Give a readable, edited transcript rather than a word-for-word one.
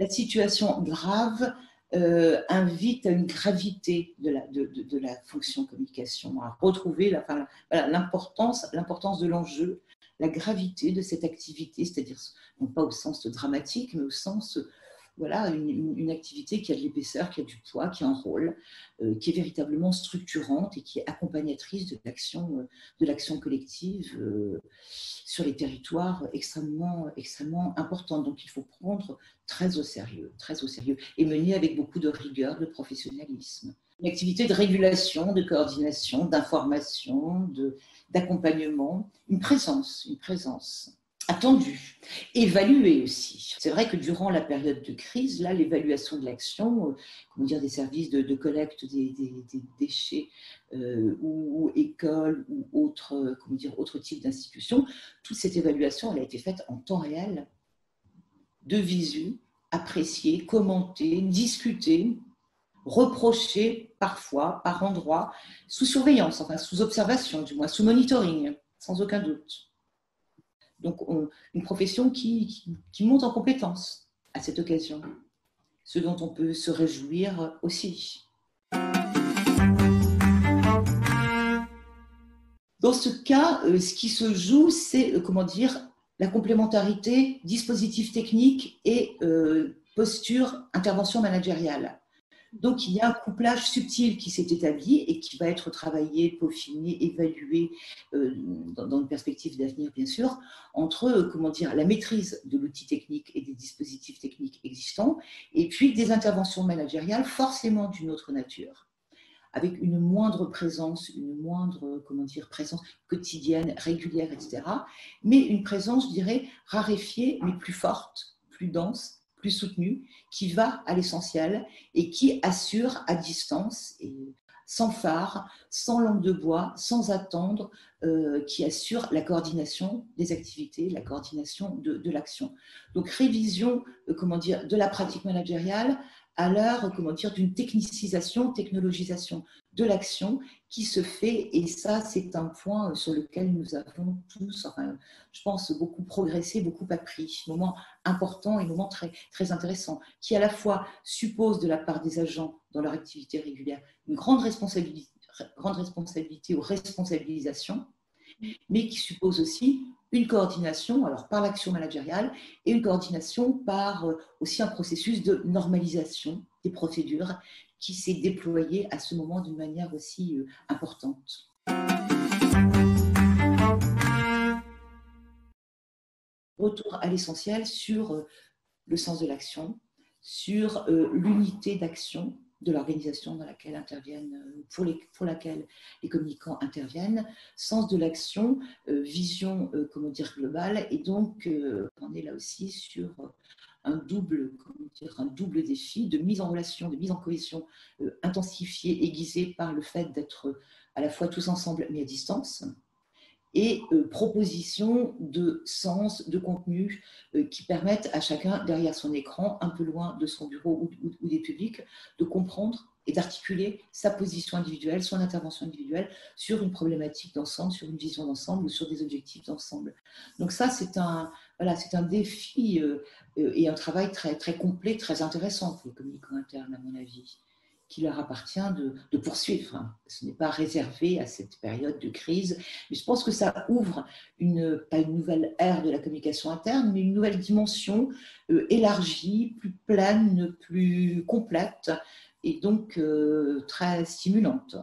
La situation grave invite à une gravité de la fonction communication, à retrouver voilà, l'importance de l'enjeu, la gravité de cette activité, c'est-à-dire non pas au sens dramatique, mais au sens, voilà, une activité qui a de l'épaisseur, qui a du poids, qui a un rôle, qui est véritablement structurante et qui est accompagnatrice de l'action collective sur les territoires extrêmement importante. Donc il faut prendre très au sérieux, et mener avec beaucoup de rigueur, de professionnalisme. Une activité de régulation, de coordination, d'information, d'accompagnement, une présence attendue, évaluée aussi. C'est vrai que durant la période de crise, là, l'évaluation de l'action, des services de collecte des déchets ou écoles ou autres types d'institutions, toute cette évaluation, elle a été faite en temps réel, de visu, appréciée, commentée, discutée, reprochée parfois, par endroits, sous surveillance, enfin sous observation du moins, sous monitoring, sans aucun doute. Donc, une profession qui monte en compétence à cette occasion, ce dont on peut se réjouir aussi. Dans ce cas, ce qui se joue, c'est, la complémentarité dispositif technique et posture, intervention managériale. Donc, il y a un couplage subtil qui s'est établi et qui va être travaillé, peaufiné, évalué dans une perspective d'avenir, bien sûr, entre la maîtrise de l'outil technique et des dispositifs techniques existants et puis des interventions managériales forcément d'une autre nature, avec une moindre présence, présence quotidienne, régulière, etc. Mais une présence, je dirais, raréfiée, mais plus forte, plus dense, plus soutenue, qui va à l'essentiel et qui assure à distance, et sans phare, sans langue de bois, sans attendre, qui assure la coordination des activités, la coordination de l'action. Donc révision, de la pratique managériale à l'heure, d'une technicisation, technologisation de l'action qui se fait, et ça, c'est un point sur lequel nous avons tous, je pense, beaucoup progressé, beaucoup appris. Moment important et moment très, très intéressant, qui à la fois suppose de la part des agents dans leur activité régulière une grande responsabilité ou responsabilisation, mais qui suppose aussi une coordination, alors par l'action managériale, et une coordination par aussi un processus de normalisation des procédures qui s'est déployé à ce moment d'une manière aussi importante. Retour à l'essentiel sur le sens de l'action, sur l'unité d'action de l'organisation dans laquelle interviennent, pour laquelle les communicants interviennent, sens de l'action, vision globale, et donc on est là aussi sur un double défi de mise en relation, de mise en cohésion intensifiée, aiguisée par le fait d'être à la fois tous ensemble mais à distance, et proposition de sens, de contenu qui permettent à chacun, derrière son écran, un peu loin de son bureau ou des publics, de comprendre et d'articuler sa position individuelle, son intervention individuelle sur une problématique d'ensemble, sur une vision d'ensemble ou sur des objectifs d'ensemble. Donc ça, c'est un défi et un travail très, très complet, très intéressant pour les communicants internes, à mon avis, qui leur appartient de poursuivre. Ce n'est pas réservé à cette période de crise, mais je pense que ça ouvre pas une nouvelle ère de la communication interne, mais une nouvelle dimension élargie, plus pleine, plus complète, et donc très stimulante.